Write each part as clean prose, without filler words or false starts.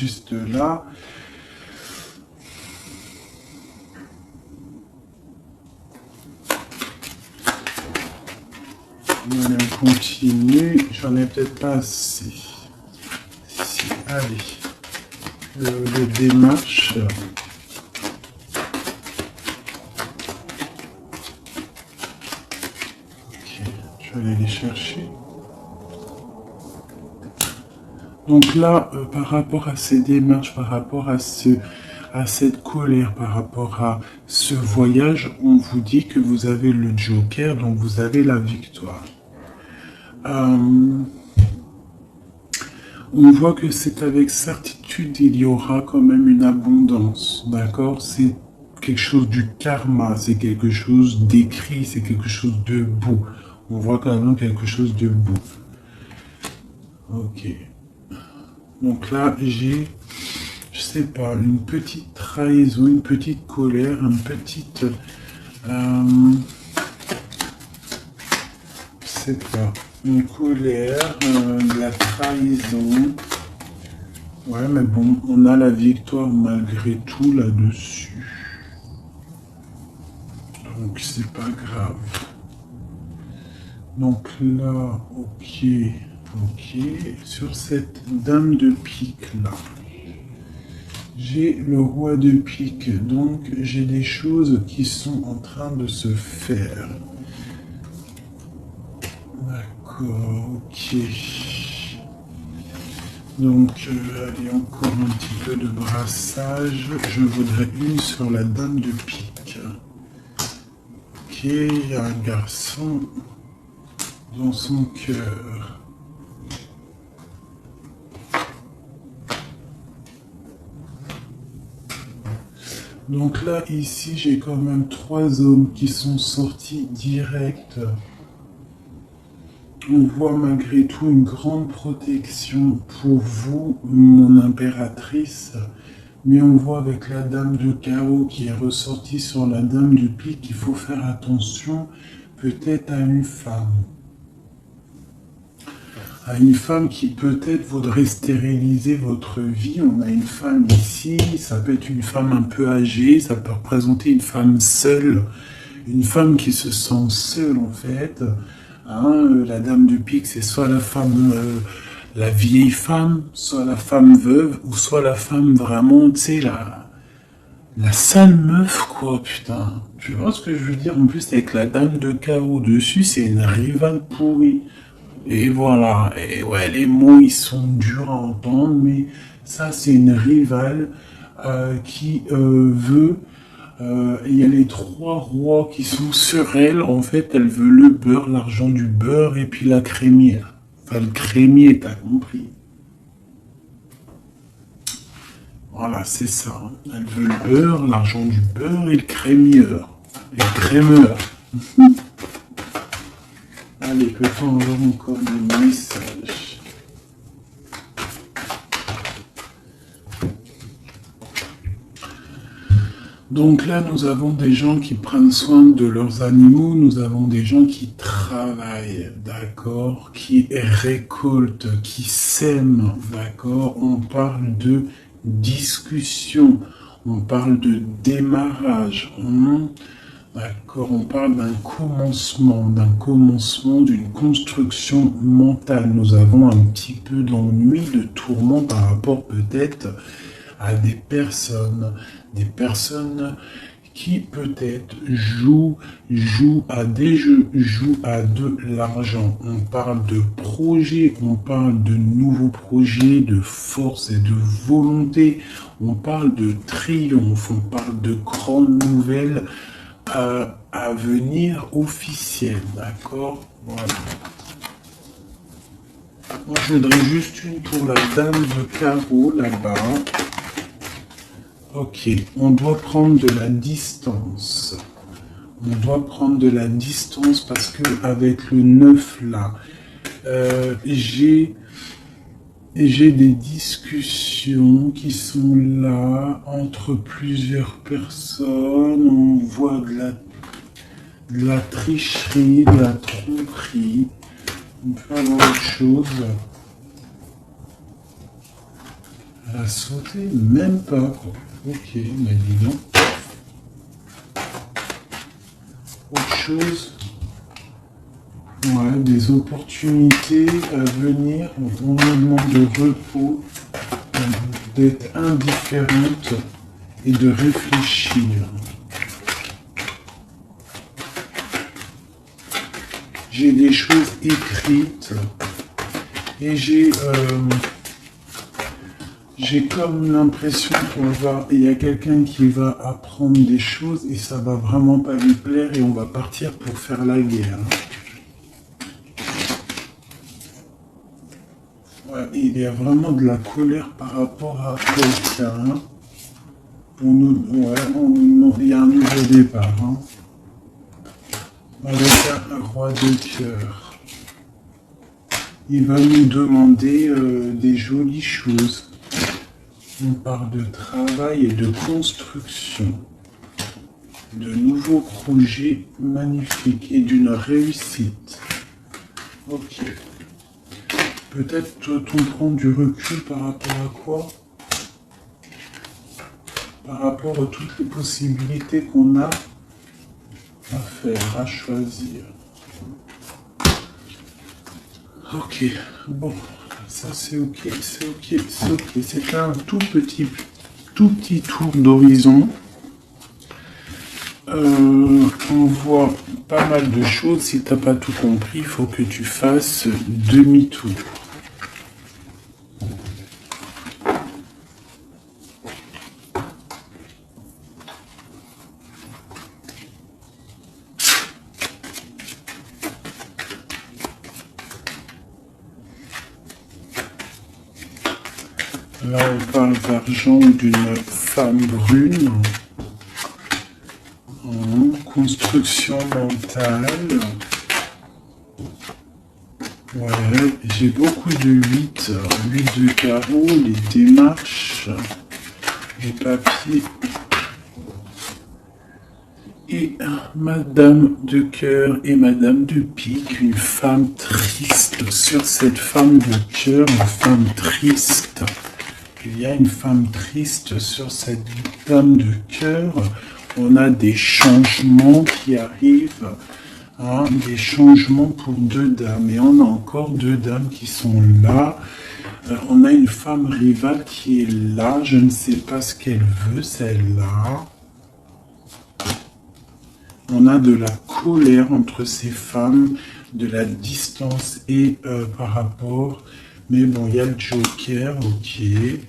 juste là. Allez, on continue. J'en ai peut-être pas assez. Si, allez. Le démarche. Ok, je vais aller les chercher. Donc là, par rapport à ces démarches, par rapport à cette colère, par rapport à ce voyage, on vous dit que vous avez le Joker, donc vous avez la victoire. On voit que c'est avec certitude, il y aura quand même une abondance, d'accord? C'est quelque chose du karma, c'est quelque chose d'écrit, c'est quelque chose de beau. On voit quand même quelque chose de beau. Ok. Donc là, j'ai, je sais pas, une petite trahison, une petite colère, une petite... je sais pas, une colère, de la trahison. Ouais, mais bon, on a la victoire malgré tout là-dessus. Donc, c'est pas grave. Donc là, ok. Sur cette dame de pique là, j'ai le roi de pique. Donc, j'ai des choses qui sont en train de se faire. D'accord, ok. Donc, allez, encore un petit peu de brassage. Je voudrais une sur la dame de pique. Ok, il y a un garçon dans son cœur. Donc là, ici, j'ai quand même 3 hommes qui sont sortis direct. On voit malgré tout une grande protection pour vous, mon impératrice. Mais on voit avec la dame de carreau qui est ressortie sur la dame de pique qu'il faut faire attention peut-être à une femme. À une femme qui peut-être voudrait stériliser votre vie. On a une femme ici, ça peut être une femme un peu âgée, ça peut représenter une femme seule, une femme qui se sent seule en fait. Hein, la dame de pique, c'est soit la femme, la vieille femme, soit la femme veuve, ou soit la femme vraiment, tu sais, la sale meuf, quoi, putain. Tu vois ce que je veux dire? En plus, avec la dame de carreau dessus, c'est une rivale pourrie. Et voilà, et ouais, les mots ils sont durs à entendre, mais ça c'est une rivale qui veut. Il y a les 3 rois qui sont sur elle. En fait, elle veut le beurre, l'argent du beurre et puis la crémière. Enfin, le crémier, t'as compris. Voilà, c'est ça. Hein. Elle veut le beurre, l'argent du beurre et le crémieur. Et le crémeur. Allez, peut-on avoir encore des messages? Donc là, nous avons des gens qui prennent soin de leurs animaux, nous avons des gens qui travaillent, d'accord, qui récoltent, qui sèment, d'accord. On parle de discussion, on parle de démarrage, d'accord, on parle d'un commencement, d'une construction mentale. Nous avons un petit peu d'ennui, de tourment par rapport peut-être à des personnes qui peut-être jouent à des jeux, jouent à de l'argent. On parle de projets, on parle de nouveaux projets, de force et de volonté. On parle de triomphe, on parle de grandes nouvelles à venir officielles, d'accord? Voilà. Moi, je voudrais juste une pour la dame de carreau là-bas. Ok, on doit prendre de la distance. On doit prendre de la distance parce que avec le 9 là, j'ai des discussions qui sont là entre plusieurs personnes. On voit de la tricherie, de la tromperie. On peut avoir autre chose. Elle a sauté, même pas. Ok, mais dis donc. Autre chose. Ouais, des opportunités à venir. On nous demande de repos, d'être indifférente et de réfléchir. J'ai des choses écrites et j'ai comme l'impression il y a quelqu'un qui va apprendre des choses et ça va vraiment pas lui plaire et on va partir pour faire la guerre. Ouais, il y a vraiment de la colère par rapport à quelqu'un. Il y a un nouveau départ. Hein. Avec un roi de cœur. Il va nous demander des jolies choses. On parle de travail et de construction. De nouveaux projets magnifiques et d'une réussite. Ok. Peut-être on prend du recul par rapport à quoi? Par rapport à toutes les possibilités qu'on a à faire, à choisir. Ok, bon, ça c'est ok, c'est ok, c'est ok. C'est un tout petit tour d'horizon. On voit pas mal de choses. Si t'as pas tout compris, il faut que tu fasses demi-tour. Là, on parle d'argent d'une femme brune. Construction mentale. Ouais, j'ai beaucoup de 8 de carreau, les démarches, les papiers. Et Madame de cœur et Madame de pique, une femme triste. Sur cette femme de cœur, une femme triste. Il y a une femme triste sur cette dame de cœur. On a des changements qui arrivent, hein, des changements pour 2 dames. Et on a encore 2 dames qui sont là. On a une femme rivale qui est là. Je ne sais pas ce qu'elle veut, celle-là. On a de la colère entre ces femmes, de la distance et par rapport... Mais bon, il y a le Joker, ok. Et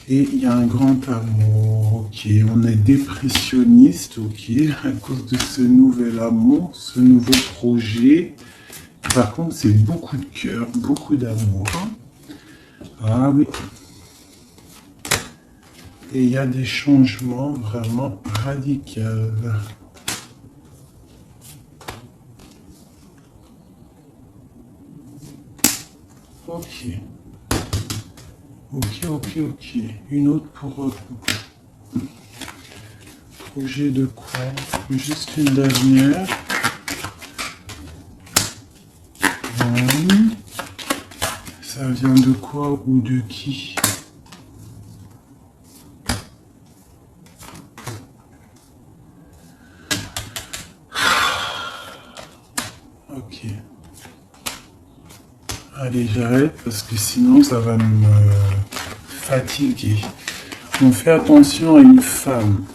il y a un grand amour, ok. On est dépressionniste, ok, à cause de ce nouvel amour, ce nouveau projet. Par contre, c'est beaucoup de cœur, beaucoup d'amour. Ah oui. Et il y a des changements vraiment radicaux. Ok. Ok. Une autre pour projet de quoi? Juste une dernière. Ça vient de quoi ou de qui? Ok. Allez, j'arrête parce que sinon ça va me fatiguer. On fait attention à une femme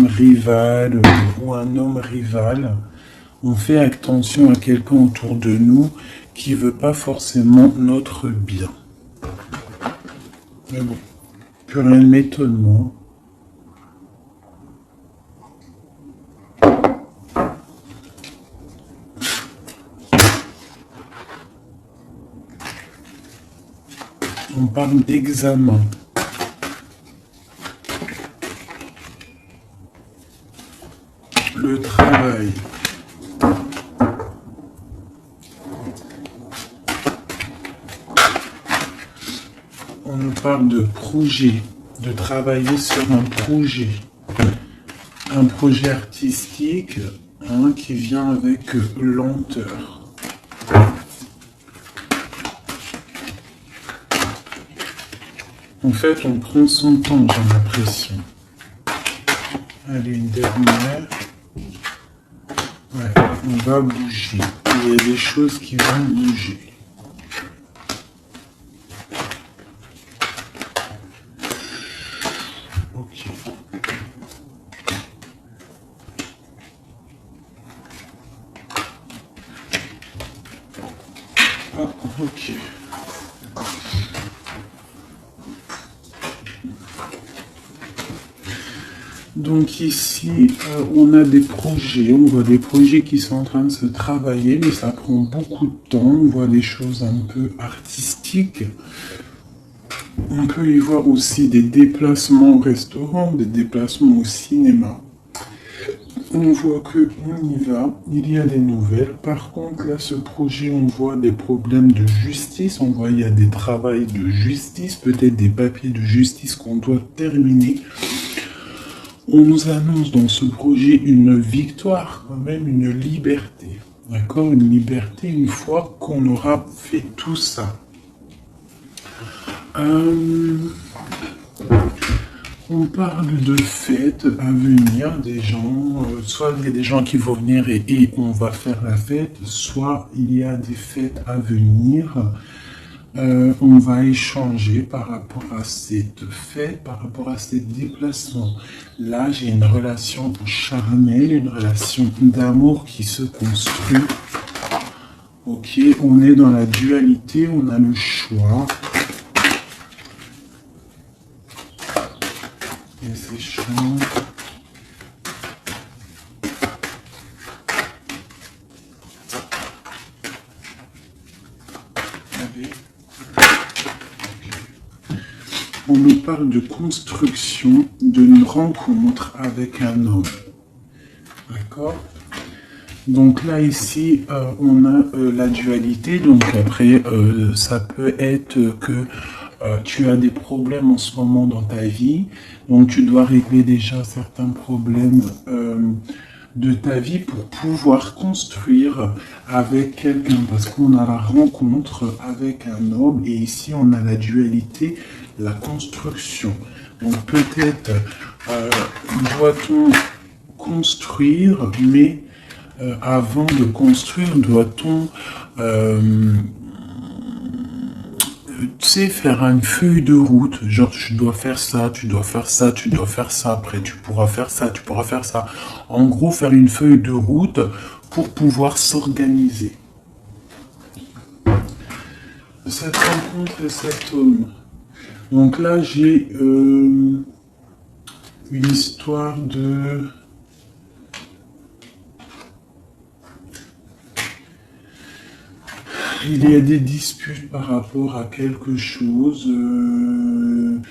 rivale ou un homme rival. On fait attention à quelqu'un autour de nous qui veut pas forcément notre bien. Mais bon, plus rien ne m'étonne, moi. On parle d'examen. Le travail. On nous parle de projet, de travailler sur un projet artistique, hein, qui vient avec lenteur. En fait, on prend son temps, j'ai l'impression. Allez, une dernière. Ouais, on va bouger. Il y a des choses qui vont bouger. Ok. Ah, ok. Donc ici, on a des projets, on voit des projets qui sont en train de se travailler, mais ça prend beaucoup de temps, on voit des choses un peu artistiques. On peut y voir aussi des déplacements au restaurant, des déplacements au cinéma. On voit qu'on y va, il y a des nouvelles. Par contre, là, ce projet, on voit des problèmes de justice, on voit il y a des travaux de justice, peut-être des papiers de justice qu'on doit terminer. On nous annonce dans ce projet une victoire, quand même une liberté. D'accord? Une liberté une fois qu'on aura fait tout ça. On parle de fêtes à venir, des gens, soit il y a des gens qui vont venir et on va faire la fête, soit il y a des fêtes à venir. On va échanger par rapport à cette fête, par rapport à ces déplacements. Là, j'ai une relation charnelle, une relation d'amour qui se construit. Ok, on est dans la dualité, on a le choix. Et c'est chiant. On nous parle de construction d'une rencontre avec un homme. D'accord? Donc là, ici, on a la dualité. Donc après, ça peut être que tu as des problèmes en ce moment dans ta vie. Donc tu dois régler déjà certains problèmes de ta vie pour pouvoir construire avec quelqu'un. Parce qu'on a la rencontre avec un homme. Et ici, on a la dualité, la construction. Donc peut-être doit-on construire, mais avant de construire, doit-on tu sais, faire une feuille de route, genre tu dois faire ça, tu dois faire ça, tu dois faire ça, après tu pourras faire ça, tu pourras faire ça. En gros, faire une feuille de route pour pouvoir s'organiser. Cette rencontre et cet homme. Donc là, j'ai une histoire de... Il y a des disputes par rapport à quelque chose. On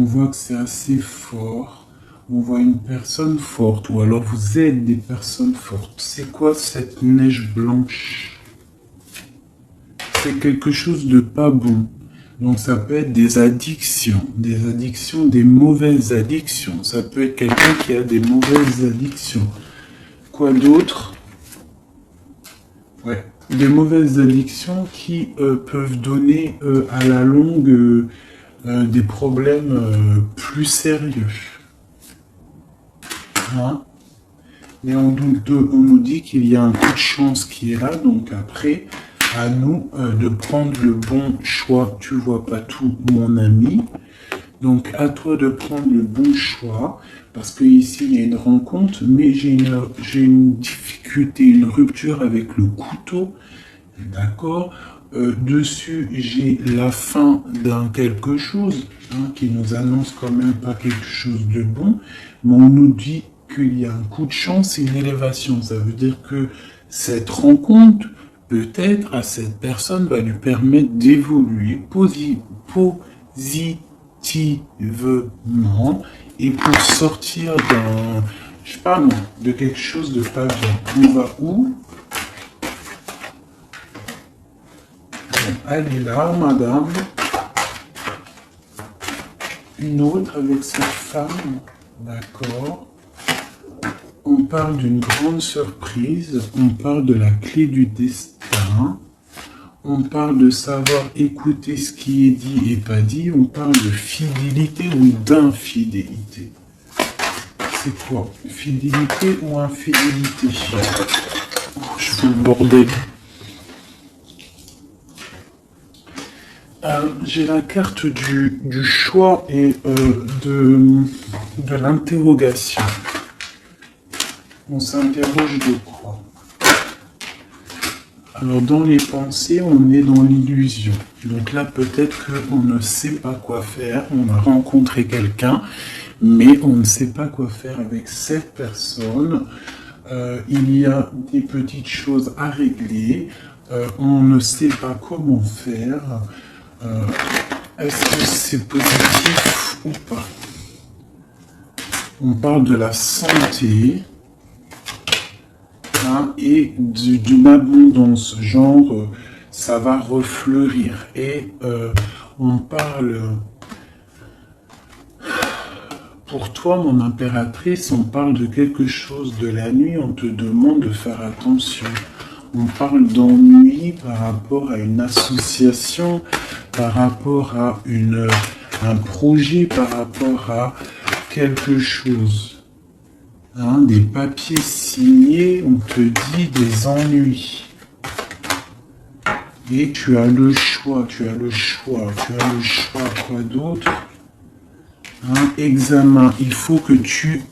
voit que c'est assez fort. On voit une personne forte, ou alors vous êtes des personnes fortes. C'est quoi cette neige blanche? C'est quelque chose de pas bon. Donc ça peut être des addictions, des mauvaises addictions. Ça peut être quelqu'un qui a des mauvaises addictions. Quoi d'autre? Ouais. Des mauvaises addictions qui peuvent donner à la longue des problèmes plus sérieux. Hein? Et on nous dit qu'il y a un coup de chance qui est là, donc après, à nous de prendre le bon choix. Tu vois pas tout, mon ami. Donc à toi de prendre le bon choix, parce que ici il y a une rencontre, mais j'ai une difficulté, une rupture avec le couteau, d'accord. Dessus j'ai la fin d'un quelque chose, hein, qui nous annonce quand même pas quelque chose de bon, mais on nous dit qu'il y a un coup de chance et une élévation. Ça veut dire que cette rencontre, peut-être à cette personne, va lui permettre d'évoluer positivement et pour sortir d'un, je sais pas moi, de quelque chose de pas bien. On va où? Bon, elle est là, madame. Une autre avec cette femme, d'accord. On parle d'une grande surprise, on parle de la clé du destin. On parle de savoir écouter ce qui est dit et pas dit. On parle de fidélité ou d'infidélité. C'est quoi? Fidélité ou infidélité? Je fais le bordel. J'ai la carte du choix et de l'interrogation. On s'interroge de quoi? Alors, dans les pensées, on est dans l'illusion. Donc là, peut-être qu'on ne sait pas quoi faire. On a rencontré quelqu'un, mais on ne sait pas quoi faire avec cette personne. Il y a des petites choses à régler. On ne sait pas comment faire. Est-ce que c'est positif ou pas? On parle de la santé. Et d'une abondance, genre ça va refleurir. Et on parle, pour toi mon impératrice, on parle de quelque chose de la nuit, on te demande de faire attention. On parle d'ennui par rapport à une association, par rapport à un projet, par rapport à quelque chose. Des papiers signés, on te dit des ennuis. Et tu as le choix, quoi d'autre? Examen, il faut que tu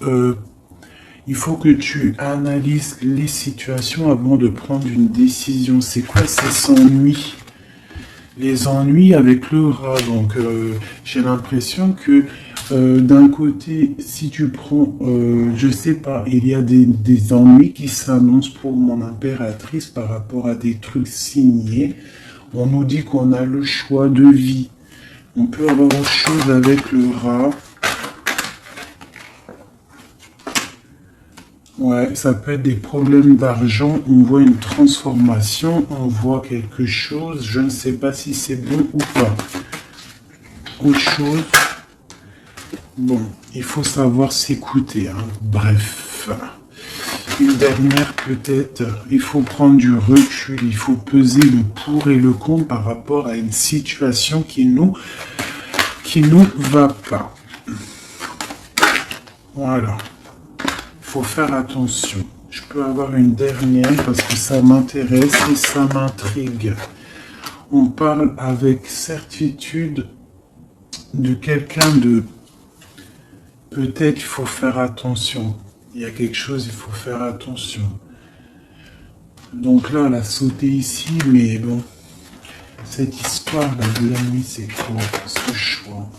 analyses les situations avant de prendre une décision. C'est quoi ces ennuis? Les ennuis avec le rat. Donc, j'ai l'impression que d'un côté, si tu prends, je sais pas, il y a des ennuis qui s'annoncent pour mon impératrice par rapport à des trucs signés. On nous dit qu'on a le choix de vie. On peut avoir autre chose avec le rat. Ouais, ça peut être des problèmes d'argent. On voit une transformation, on voit quelque chose. Je ne sais pas si c'est bon ou pas. Autre chose. Bon, il faut savoir s'écouter. Bref. Une dernière peut-être. Il faut prendre du recul. Il faut peser le pour et le contre par rapport à une situation qui nous va pas. Voilà. Faut faire attention. Je peux avoir une dernière parce que ça m'intéresse et ça m'intrigue. On parle avec certitude de quelqu'un de... Peut-être il faut faire attention. Il y a quelque chose, il faut faire attention. Donc là, elle a sauté ici, mais bon. Cette histoire de la nuit, c'est quoi ce choix?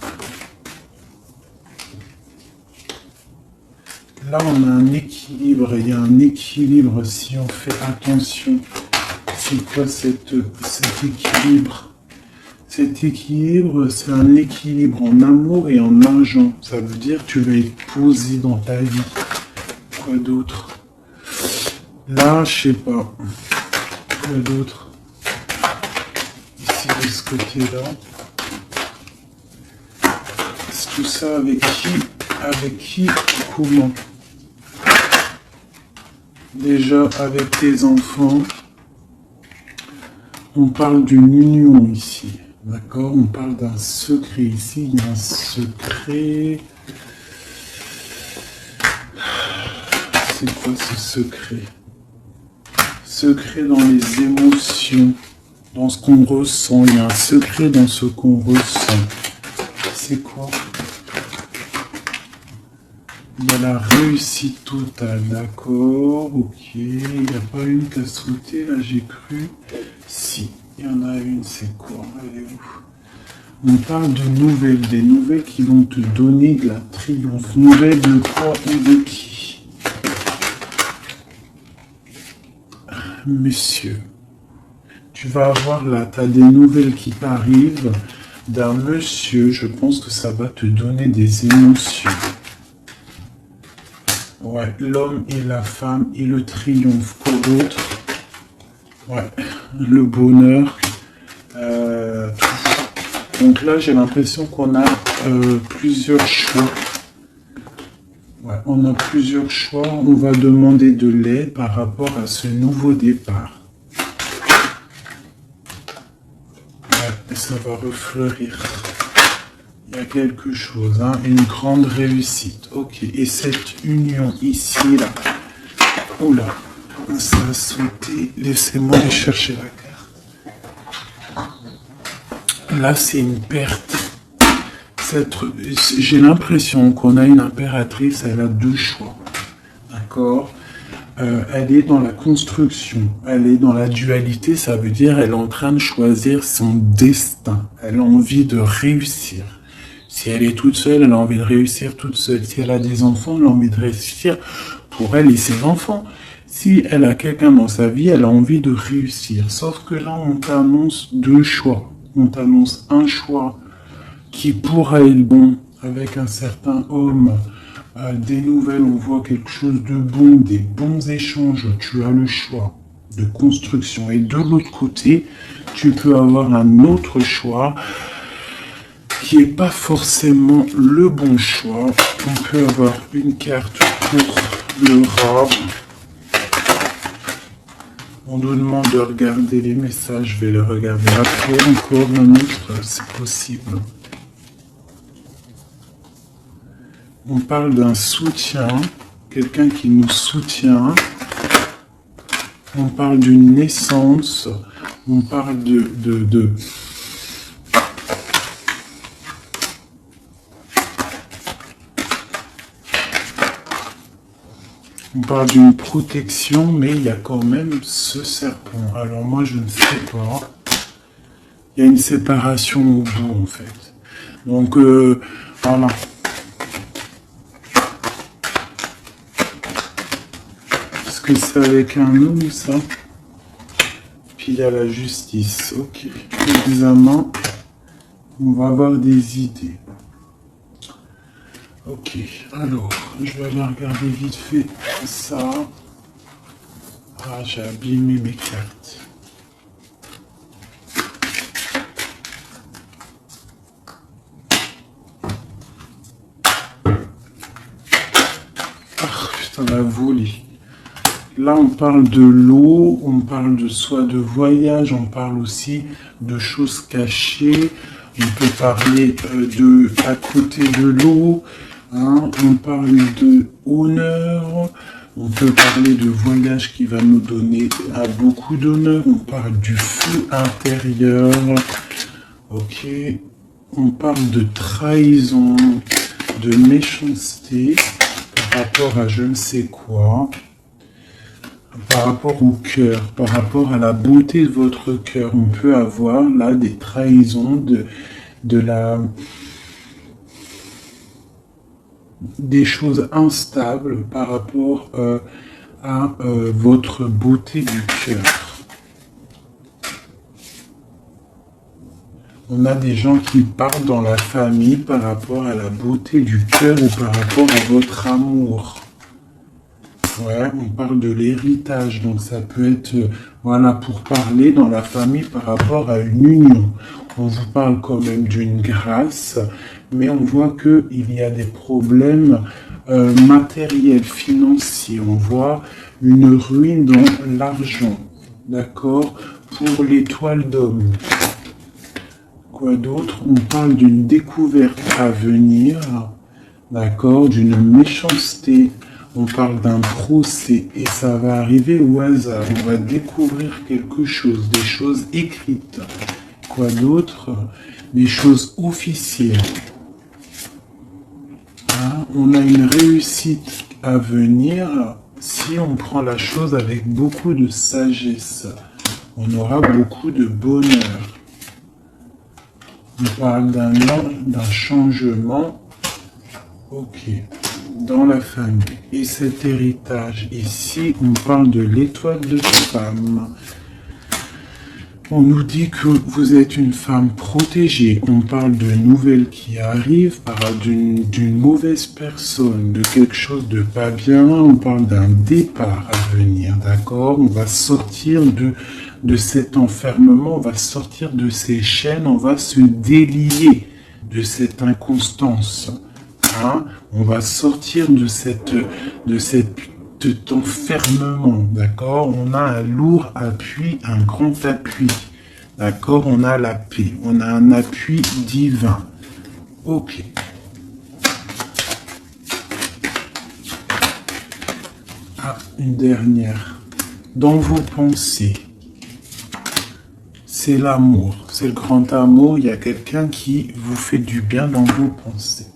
Là, on a un équilibre. Il y a un équilibre si on fait attention. C'est quoi cet équilibre? Cet équilibre, c'est un équilibre en amour et en argent. Ça veut dire que tu vas être posé dans ta vie. Quoi d'autre? Là, je sais pas. Quoi d'autre? Ici, de ce côté-là. C'est tout ça avec qui? Avec qui? Comment? Déjà, avec tes enfants. On parle d'une union ici. D'accord? On parle d'un secret ici. Il y a un secret. C'est quoi ce secret? Secret dans les émotions, dans ce qu'on ressent. Il y a un secret dans ce qu'on ressent. C'est quoi? Il y a la réussite totale, d'accord? Ok, il n'y a pas une qui a sauté, là j'ai cru. Si, il y en a une, c'est quoi? Elle est où? On parle de nouvelles, des nouvelles qui vont te donner de la triomphe. Nouvelles de quoi ou de qui? Monsieur, tu vas avoir là, tu as des nouvelles qui t'arrivent d'un monsieur, je pense que ça va te donner des émotions. Ouais, l'homme et la femme et le triomphe. Quoi d'autre? Ouais, le bonheur. Donc là, j'ai l'impression qu'on a plusieurs choix. Ouais, on a plusieurs choix. On va demander de l'aide par rapport à ce nouveau départ. ça va refleurir. Il y a quelque chose, hein, une grande réussite. Ok, et cette union ici, là. Oula, ça a sauté. Laissez-moi aller chercher la carte. Là, c'est une perte. J'ai l'impression qu'on a une impératrice, elle a deux choix. D'accord, elle est dans la construction, elle est dans la dualité, ça veut dire elle est en train de choisir son destin. Elle a envie de réussir. Si elle est toute seule, elle a envie de réussir toute seule. Si elle a des enfants, elle a envie de réussir pour elle et ses enfants. Si elle a quelqu'un dans sa vie, elle a envie de réussir. Sauf que là, on t'annonce deux choix. On t'annonce un choix qui pourra être bon avec un certain homme. Des nouvelles, on voit quelque chose de bon, des bons échanges. Tu as le choix de construction. Et de l'autre côté, tu peux avoir un autre choix qui n'est pas forcément le bon choix. On peut avoir une carte pour le rat. On nous demande de regarder les messages, je vais les regarder après. Encore un autre, c'est possible. On parle d'un soutien, quelqu'un qui nous soutient. On parle d'une naissance. On parle On parle d'une protection, mais il y a quand même ce serpent. Alors moi, je ne sais pas. Il y a une séparation au bout, en fait. Donc, voilà. Est-ce que c'est avec un homme, ça? Puis il y a la justice. Ok. Examen. On va avoir des idées. Ok, alors, je vais aller regarder vite fait ça. Ah, j'ai abîmé mes cartes. Ah, putain, la volée. Là, on parle de l'eau, on parle de soit de voyage, on parle aussi de choses cachées. On peut parler de à côté de l'eau. Hein, on parle de honneur, on peut parler de voyage qui va nous donner beaucoup d'honneur, on parle du feu intérieur, ok, on parle de trahison, de méchanceté par rapport à je ne sais quoi, par rapport au cœur, par rapport à la beauté de votre cœur. On peut avoir là des trahisons, des choses instables par rapport à votre beauté du cœur. On a des gens qui partent dans la famille par rapport à la beauté du cœur ou par rapport à votre amour. Ouais, on parle de l'héritage, donc ça peut être, voilà, pour parler dans la famille par rapport à une union. On vous parle quand même d'une grâce, mais on voit qu'il y a des problèmes matériels, financiers. On voit une ruine dans l'argent, d'accord, pour l'étoile d'homme. Quoi d'autre? On parle d'une découverte à venir, d'accord, d'une méchanceté. On parle d'un procès et ça va arriver au hasard. On va découvrir quelque chose, des choses écrites. Quoi d'autre? Des choses officielles. Hein? On a une réussite à venir si on prend la chose avec beaucoup de sagesse. On aura beaucoup de bonheur. On parle d'un changement. Ok. Dans la famille. Et cet héritage, ici, on parle de l'étoile de femme. On nous dit que vous êtes une femme protégée. On parle de nouvelles qui arrivent, d'une mauvaise personne, de quelque chose de pas bien. On parle d'un départ à venir, d'accord? On va sortir de cet enfermement, on va sortir de ces chaînes, on va se délier de cette inconstance. Hein? On va sortir de cet enfermement, d'accord? On a un lourd appui, un grand appui, D'accord, on a la paix, on a un appui divin. Ok. Ah, une dernière. Dans vos pensées, c'est l'amour, c'est le grand amour. Il y a quelqu'un qui vous fait du bien dans vos pensées.